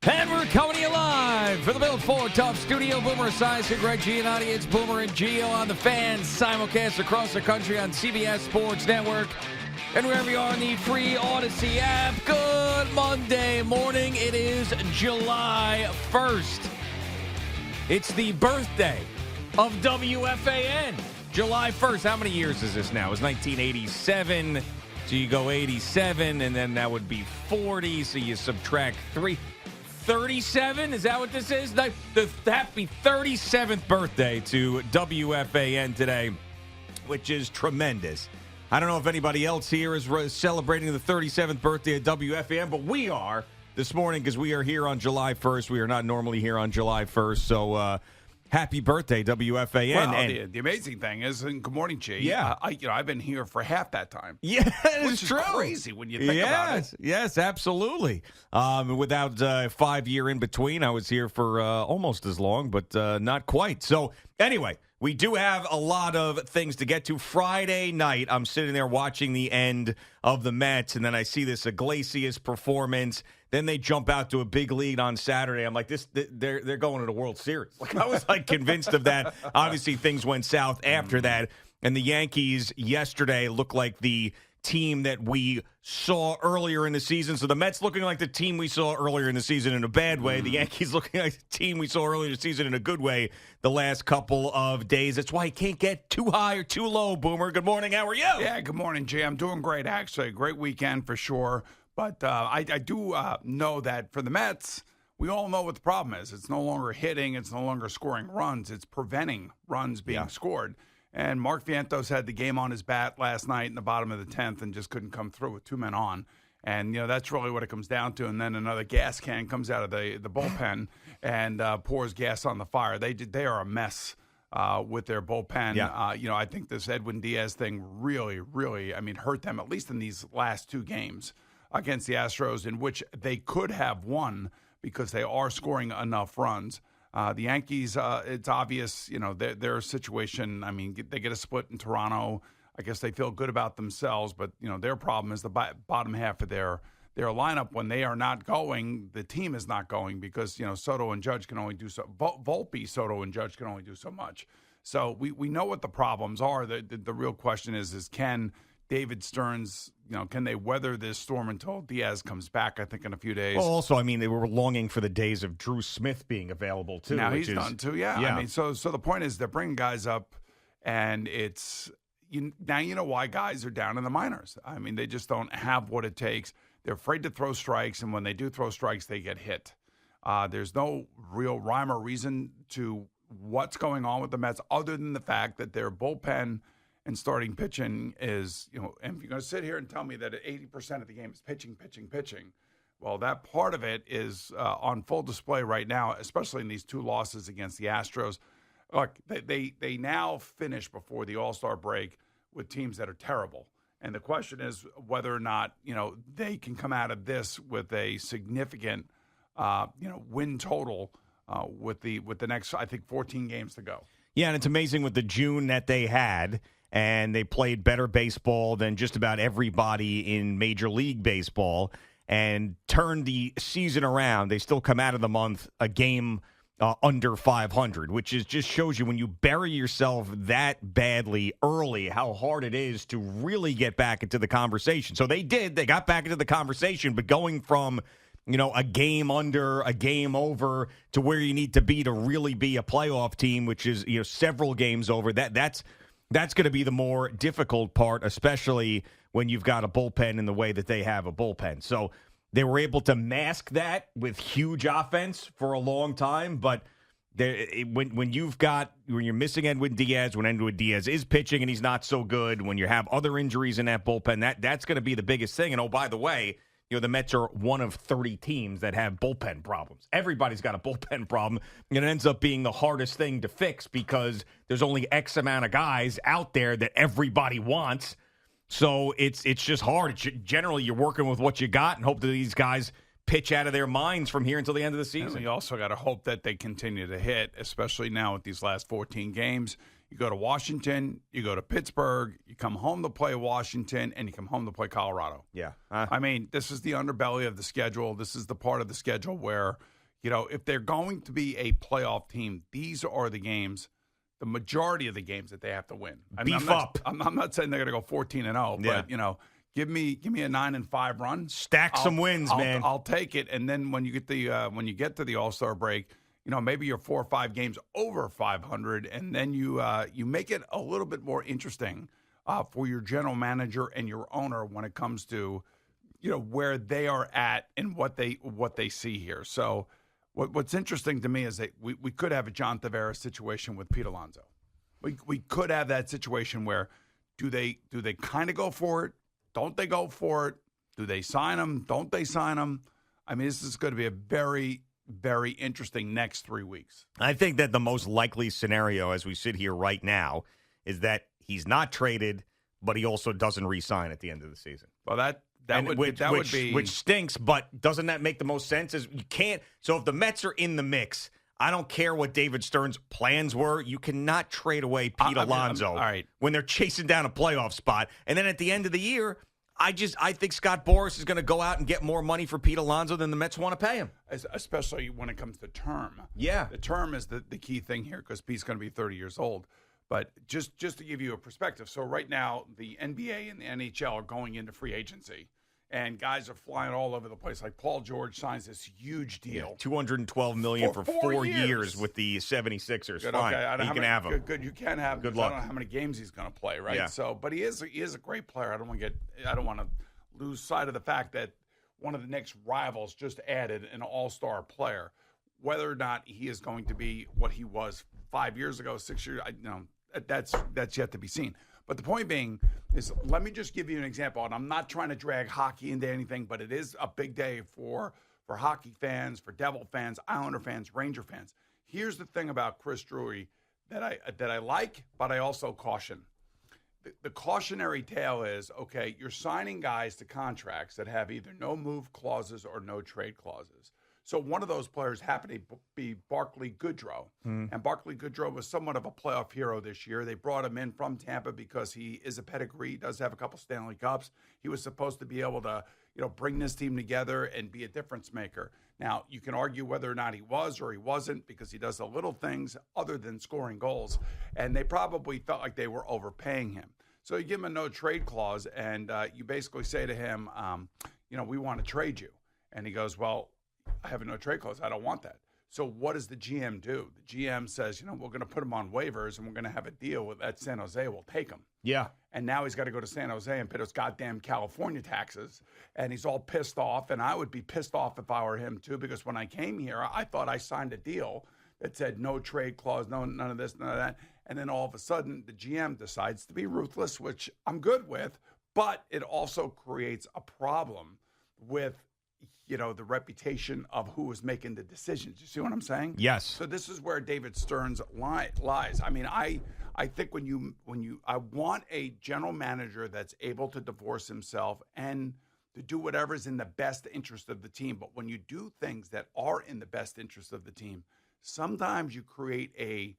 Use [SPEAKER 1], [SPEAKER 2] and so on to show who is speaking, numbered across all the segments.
[SPEAKER 1] And we're coming to you live for the Built Ford Tough Studio. Boomer Esiason, Greg Giannotti. It's Boomer and Gio on the Fan simulcast across the country on CBS Sports Network and wherever you are in the free Odyssey app. Good Monday morning. It is July 1st. It's the birthday of WFAN. July 1st. How many years is this now? It was 1987. So you go 87, and then that would be 40. So you subtract 3. 37? Is that what this is? The happy 37th birthday to WFAN today, which is tremendous. I don't know if anybody else here is celebrating the 37th birthday of WFAN, but we are this morning because we are here on July 1st. We are not normally here on July 1st, so happy birthday, WFAN.
[SPEAKER 2] Well, and the amazing thing is, and good morning, G.
[SPEAKER 1] Yeah.
[SPEAKER 2] I've been here for half that time.
[SPEAKER 1] Yeah,
[SPEAKER 2] which is
[SPEAKER 1] true.
[SPEAKER 2] Crazy when you think about it.
[SPEAKER 1] Yes, absolutely. Without a 5-year in between, I was here for almost as long, but not quite. So anyway, we do have a lot of things to get to. Friday night, I'm sitting there watching the end of the Mets, and then I see this Iglesias performance. Then they jump out to a big lead on Saturday. I'm like, they're going to the World Series. Like, I was convinced of that. Obviously, things went south after that. And the Yankees yesterday looked like the team that we saw earlier in the season. So the Mets looking like the team we saw earlier in the season in a bad way. The Yankees looking like the team we saw earlier in the season in a good way the last couple of days. That's why you can't get too high or too low, Boomer. Good morning. How are you?
[SPEAKER 2] Yeah, good morning, G. I'm doing great, actually. A great weekend for sure. But I do know that for the Mets, we all know what the problem is. It's no longer hitting. It's no longer scoring runs. It's preventing runs being scored. And Mark Vientos had the game on his bat last night in the bottom of the 10th and just couldn't come through with 2 men on. And, that's really what it comes down to. And then another gas can comes out of the bullpen and pours gas on the fire. They are a mess with their bullpen.
[SPEAKER 1] Yeah.
[SPEAKER 2] I think this Edwin Diaz thing really, really, hurt them, at least in these last 2 games against the Astros, in which they could have won because they are scoring enough runs. The Yankees, it's obvious, their situation. They get a split in Toronto. I guess they feel good about themselves, but their problem is the bottom half of their lineup. When they are not going, the team is not going because Soto and Judge can only do so. Volpe, Soto, and Judge can only do so much. So we know what the problems are. The real question is can David Stearns, can they weather this storm until Diaz comes back, I think, in a few days?
[SPEAKER 1] Well, also, they were longing for the days of Drew Smith being available, too.
[SPEAKER 2] Now he's done, too, yeah. So the point is they're bringing guys up, and it's now you know why guys are down in the minors. They just don't have what it takes. They're afraid to throw strikes, and when they do throw strikes, they get hit. There's no real rhyme or reason to what's going on with the Mets other than the fact that their bullpen and starting pitching is, and if you're going to sit here and tell me that 80% of the game is pitching, well, that part of it is on full display right now, especially in these 2 losses against the Astros. Look, they now finish before the All-Star break with teams that are terrible. And the question is whether or not, they can come out of this with a significant, win total with the next, I think, 14 games to go.
[SPEAKER 1] Yeah, and it's amazing with the June that they had. And they played better baseball than just about everybody in Major League Baseball and turned the season around. They still come out of the month a game under 500, which just shows you when you bury yourself that badly early how hard it is to really get back into the conversation. So they did. They got back into the conversation, but going from a game under, a game over to where you need to be to really be a playoff team, which is several games over, that's going to be the more difficult part, especially when you've got a bullpen in the way that they have a bullpen. So they were able to mask that with huge offense for a long time. But when you're missing Edwin Diaz, when Edwin Diaz is pitching and he's not so good, when you have other injuries in that bullpen, that's going to be the biggest thing. And, oh, by the way, the Mets are one of 30 teams that have bullpen problems. Everybody's got a bullpen problem, and it ends up being the hardest thing to fix because there's only X amount of guys out there that everybody wants. So it's just hard. Generally, you're working with what you got and hope that these guys pitch out of their minds from here until the end of the season.
[SPEAKER 2] And you also got to hope that they continue to hit, especially now with these last 14 games. You go to Washington, you go to Pittsburgh, you come home to play Washington, and you come home to play Colorado.
[SPEAKER 1] Yeah.
[SPEAKER 2] I mean, this is the underbelly of the schedule. This is the part of the schedule where, if they're going to be a playoff team, these are the games, the majority of the games that they have to win.
[SPEAKER 1] Beef up.
[SPEAKER 2] I'm not saying they're going to go 14-0, but, give me a 9-5 run.
[SPEAKER 1] Stack some wins, man.
[SPEAKER 2] I'll take it. And then when you get to the All-Star break, maybe you're 4 or 5 games over 500, and then you make it a little bit more interesting for your general manager and your owner when it comes to where they are at and what they see here. So what's interesting to me is that we could have a John Tavares situation with Pete Alonso. We could have that situation where do they kind of go for it? Don't they go for it? Do they sign him? Don't they sign him? I mean, this is going to be a very, very interesting next 3 weeks.
[SPEAKER 1] I think that the most likely scenario as we sit here right now is that he's not traded, but he also doesn't re-sign at the end of the season.
[SPEAKER 2] Well, that would be
[SPEAKER 1] which stinks, but doesn't that make the most sense? Is you can't. So if the Mets are in the mix, I don't care what David Stern's plans were. You cannot trade away Pete Alonso
[SPEAKER 2] all right.
[SPEAKER 1] when they're chasing down a playoff spot. And then at the end of the year, I think Scott Boras is going to go out and get more money for Pete Alonso than the Mets want to pay him.
[SPEAKER 2] Especially when it comes to term.
[SPEAKER 1] Yeah.
[SPEAKER 2] The term is the key thing here because Pete's going to be 30 years old. But just to give you a perspective, so right now the NBA and the NHL are going into free agency. And guys are flying all over the place. Like Paul George signs this huge deal.
[SPEAKER 1] $212 million for 4 years with the 76ers.
[SPEAKER 2] Good,
[SPEAKER 1] fine.
[SPEAKER 2] Okay.
[SPEAKER 1] You can have him.
[SPEAKER 2] Good. You can have him.
[SPEAKER 1] Good luck.
[SPEAKER 2] I don't know how many games he's going to play, right?
[SPEAKER 1] Yeah.
[SPEAKER 2] So, but he is a great player. I don't want to lose sight of the fact that one of the Knicks rivals just added an all-star player. Whether or not he is going to be what he was 5 years ago, 6 years, that's yet to be seen. But the point being is, let me just give you an example, and I'm not trying to drag hockey into anything, but it is a big day for hockey fans, for Devil fans, Islander fans, Ranger fans. Here's the thing about Chris Drury that I like, but I also caution. The cautionary tale is, okay, you're signing guys to contracts that have either no move clauses or no trade clauses. So one of those players happened to be Barclay Goodrow. And Barclay Goodrow was somewhat of a playoff hero this year. They brought him in from Tampa because he is a pedigree. He does have a couple Stanley Cups. He was supposed to be able to, bring this team together and be a difference maker. Now, you can argue whether or not he was or he wasn't because he does the little things other than scoring goals. And they probably felt like they were overpaying him. So you give him a no trade clause and you basically say to him, we want to trade you. And he goes, well, I have a no trade clause. I don't want that. So what does the GM do? The GM says, we're going to put him on waivers and we're going to have a deal with at San Jose. We'll take him.
[SPEAKER 1] Yeah.
[SPEAKER 2] And now he's got to go to San Jose and pay those goddamn California taxes. And he's all pissed off. And I would be pissed off if I were him too, because when I came here, I thought I signed a deal that said no trade clause, none of this, none of that. And then all of a sudden the GM decides to be ruthless, which I'm good with, but it also creates a problem with the reputation of who was making the decisions. You see what I'm saying?
[SPEAKER 1] Yes.
[SPEAKER 2] So this is where David Stern's lies. I mean, I think I want a general manager that's able to divorce himself and to do whatever's in the best interest of the team. But when you do things that are in the best interest of the team, sometimes you create a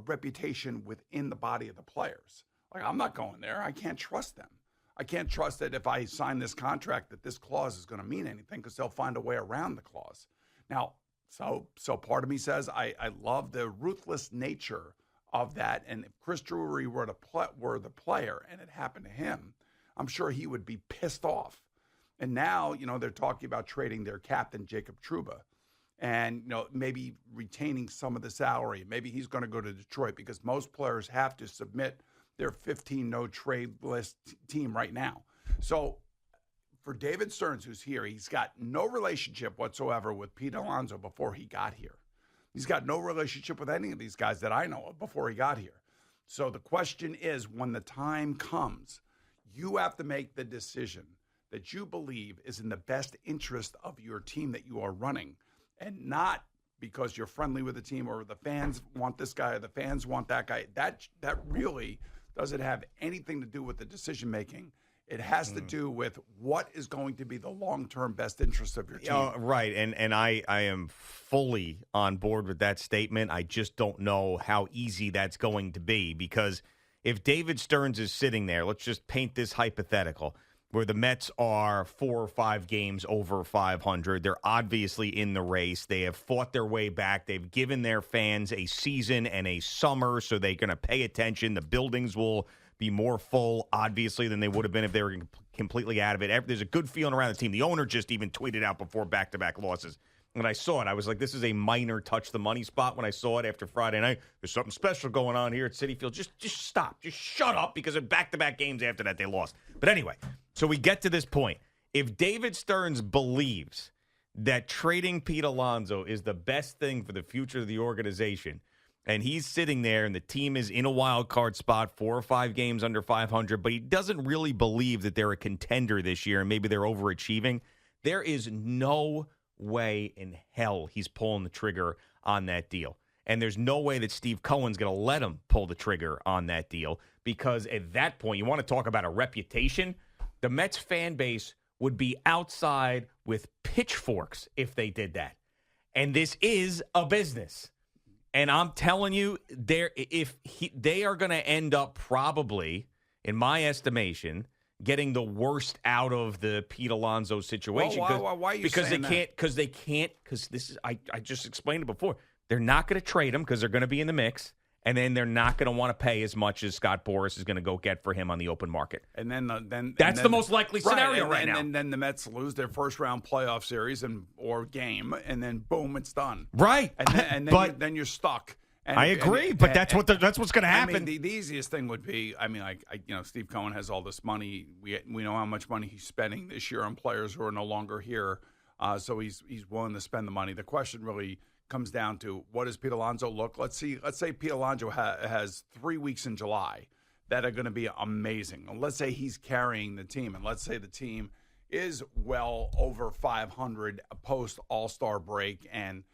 [SPEAKER 2] reputation within the body of the players. Like, I'm not going there. I can't trust them. I can't trust that if I sign this contract that this clause is going to mean anything because they'll find a way around the clause. Now, so part of me says I love the ruthless nature of that. And if Chris Drury were the player and it happened to him, I'm sure he would be pissed off. And now, they're talking about trading their captain, Jacob Trouba, and, maybe retaining some of the salary. Maybe he's going to go to Detroit because most players have to submit their 15 no-trade list team right now. So for David Stearns, who's here, he's got no relationship whatsoever with Pete Alonso before he got here. He's got no relationship with any of these guys that I know of before he got here. So the question is, when the time comes, you have to make the decision that you believe is in the best interest of your team that you are running, and not because you're friendly with the team or the fans want this guy or the fans want that guy. That really doesn't have anything to do with the decision making. It has to do with what is going to be the long-term best interest of your team.
[SPEAKER 1] Right, and I am fully on board with that statement. I just don't know how easy that's going to be, because if David Stearns is sitting there, let's just paint this hypothetical, where the Mets are 4 or 5 games over 500. They're obviously in the race. They have fought their way back. They've given their fans a season and a summer, so they're going to pay attention. The buildings will be more full, obviously, than they would have been if they were completely out of it. There's a good feeling around the team. The owner just even tweeted out before back-to-back losses. When I saw it, I was like, this is a minor touch the money spot when I saw it after Friday night. There's something special going on here at Citi Field. Just stop. Just shut up, because of back-to-back games after that they lost. But anyway, so we get to this point. If David Stearns believes that trading Pete Alonso is the best thing for the future of the organization, and he's sitting there and the team is in a wild card spot, 4 or 5 games under 500, but he doesn't really believe that they're a contender this year and maybe they're overachieving, there is no way in hell he's pulling the trigger on that deal. And there's no way that Steve Cohen's going to let him pull the trigger on that deal, because at that point, you want to talk about a reputation, the Mets fan base would be outside with pitchforks if they did that. And this is a business. And I'm telling you, they are going to end up probably, in my estimation, getting the worst out of the Pete Alonso situation.
[SPEAKER 2] Well, why are you saying that?
[SPEAKER 1] Because this is, I just explained it before. They're not going to trade him because they're going to be in the mix. And then they're not going to want to pay as much as Scott Boras is going to go get for him on the open market.
[SPEAKER 2] And then
[SPEAKER 1] that's the most likely scenario right now.
[SPEAKER 2] And then the Mets lose their first round playoff series or game, and then boom, it's done.
[SPEAKER 1] Right.
[SPEAKER 2] And then, then you're stuck. And,
[SPEAKER 1] I agree, but that's what's going to happen.
[SPEAKER 2] I mean, the easiest thing would be, Steve Cohen has all this money. We know how much money he's spending this year on players who are no longer here, so he's willing to spend the money. The question really comes down to, what does Pete Alonso look? Let's say Pete Alonso has 3 weeks in July that are going to be amazing. And let's say he's carrying the team, and let's say the team is well over 500 post All-Star break, and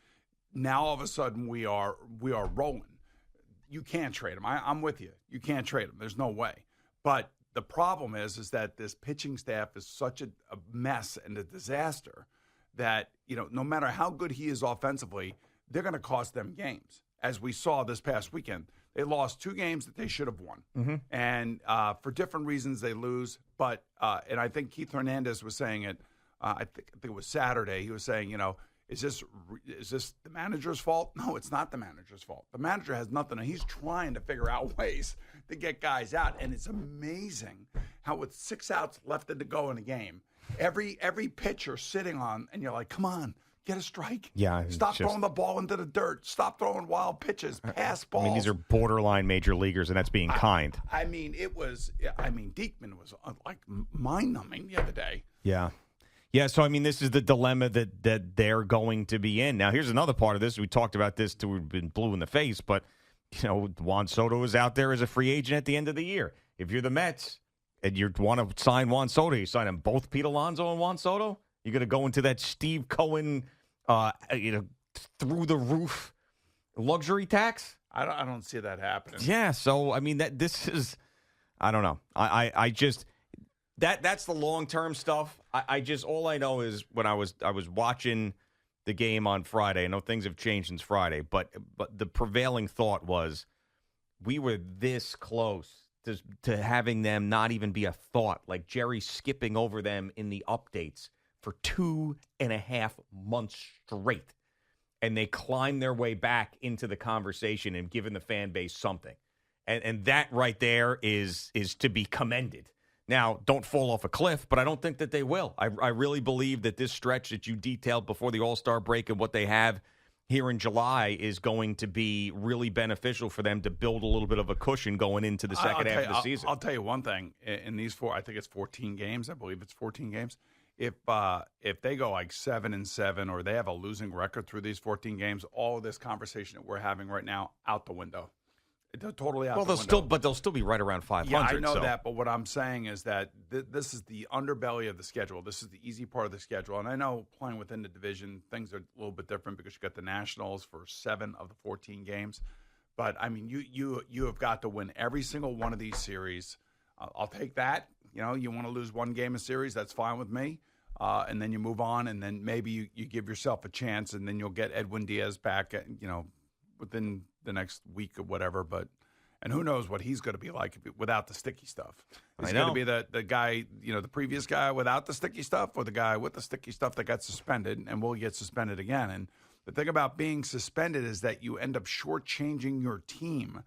[SPEAKER 2] now all of a sudden we are rolling. You can't trade him. I'm with you. You can't trade him. There's no way. But the problem is that this pitching staff is such a mess and a disaster that, no matter how good he is offensively, they're going to cost them games. As we saw this past weekend, they lost 2 games that they should have won. Mm-hmm. And for different reasons, they lose. But and I think Keith Hernandez was saying it, I think it was Saturday. He was saying, is this the manager's fault? No, it's not the manager's fault. The manager has nothing. He's trying to figure out ways to get guys out. And it's amazing how with 6 outs left to go in a game, every pitcher sitting on, and you're like, come on, get a strike.
[SPEAKER 1] Yeah.
[SPEAKER 2] Stop throwing the ball into the dirt. Stop throwing wild pitches. Pass balls.
[SPEAKER 1] I mean, these are borderline major leaguers, and that's being kind.
[SPEAKER 2] Diekman was like mind-numbing the other day.
[SPEAKER 1] Yeah. Yeah, so, this is the dilemma that they're going to be in. Now, here's another part of this. We talked about this till we've been blue in the face, but, Juan Soto is out there as a free agent at the end of the year. If you're the Mets and you want to sign Juan Soto, you sign him both Pete Alonso and Juan Soto? You're going to go into that Steve Cohen, through-the-roof luxury tax?
[SPEAKER 2] I don't see that happening.
[SPEAKER 1] Yeah, so, this is, I don't know. I just... That's the long-term stuff. All I know is when I was watching the game on Friday, I know things have changed since Friday, but the prevailing thought was we were this close to having them not even be a thought, like Jerry skipping over them in the updates for 2.5 months straight. And they climbed their way back into the conversation and given the fan base something. And that right there is to be commended. Now, don't fall off a cliff, but I don't think that they will. I really believe that this stretch that you detailed before the All-Star break and what they have here in July is going to be really beneficial for them to build a little bit of a cushion going into the second half of the season.
[SPEAKER 2] I'll tell you one thing. In these 4, I think it's 14 games. I believe it's 14 games. If they go like 7-7 or they have a losing record through these 14 games, all of this conversation that we're having right now, out the window. They're totally out the window.
[SPEAKER 1] They'll still be right around 500.
[SPEAKER 2] Yeah, I know that, but what I'm saying is that this is the underbelly of the schedule. This is the easy part of the schedule. And I know playing within the division, things are a little bit different because you got the Nationals for 7 of the 14 games. But, you have got to win every single one of these series. I'll take that. you want to lose one game a series, that's fine with me. And then you move on, and then maybe you give yourself a chance, and then you'll get Edwin Diaz back, within the next week or whatever. And who knows what he's going to be like without the sticky stuff. Is he going to be the guy, the previous guy without the sticky stuff, or the guy with the sticky stuff that got suspended and will get suspended again? And the thing about being suspended is that you end up shortchanging your team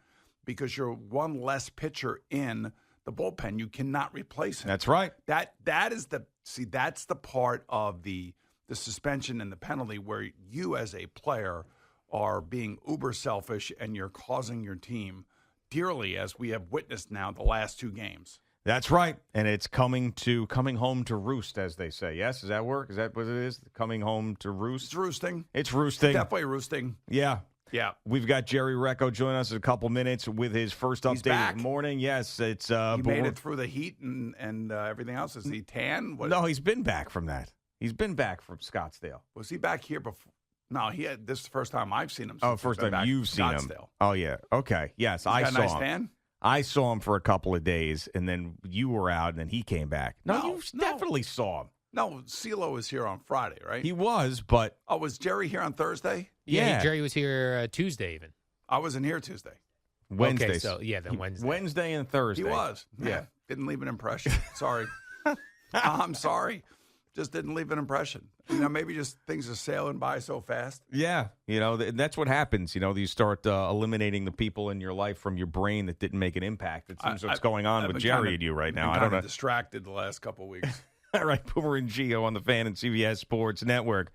[SPEAKER 2] because you're one less pitcher in the bullpen. You cannot replace him.
[SPEAKER 1] That's right.
[SPEAKER 2] That's the part of the suspension and the penalty where you as a player are being uber selfish and you're causing your team dearly, as we have witnessed now the last 2 games.
[SPEAKER 1] That's right. And it's coming home to roost, as they say. Yes? Does that work? Is that what it is? Coming home to roost?
[SPEAKER 2] It's roosting.
[SPEAKER 1] It's roosting.
[SPEAKER 2] Definitely roosting.
[SPEAKER 1] Yeah.
[SPEAKER 2] Yeah.
[SPEAKER 1] We've got Jerry Recco joining us in a couple minutes with his first update of the morning. Yes, it's
[SPEAKER 2] he made it through the heat and everything else. Is he tan?
[SPEAKER 1] No, he's been back from that. He's been back from Scottsdale.
[SPEAKER 2] Was he back here before? No, this is the first time I've seen him.
[SPEAKER 1] First time you've seen him. Oh, yeah. Okay. Yes, I saw him.
[SPEAKER 2] Tan?
[SPEAKER 1] I saw him for a couple of days, and then you were out, and then he came back. No, you definitely saw him.
[SPEAKER 2] No, CeeLo was here on Friday, right?
[SPEAKER 1] He was, but...
[SPEAKER 2] Oh, was Jerry here on Thursday?
[SPEAKER 3] Yeah. Jerry was here Tuesday even.
[SPEAKER 2] I wasn't here Tuesday.
[SPEAKER 1] Wednesday.
[SPEAKER 3] Okay, so, then Wednesday.
[SPEAKER 1] Wednesday and Thursday.
[SPEAKER 2] He was. Yeah. Didn't leave an impression. Sorry. I'm sorry. Just didn't leave an impression. Maybe just things are sailing by so fast.
[SPEAKER 1] Yeah. That's what happens. You start eliminating the people in your life from your brain that didn't make an impact. It seems what's going on with Jerry and you right now. I don't know.
[SPEAKER 2] Distracted the last couple of weeks.
[SPEAKER 1] All right, Boomer and Gio on the Fan and CBS Sports Network.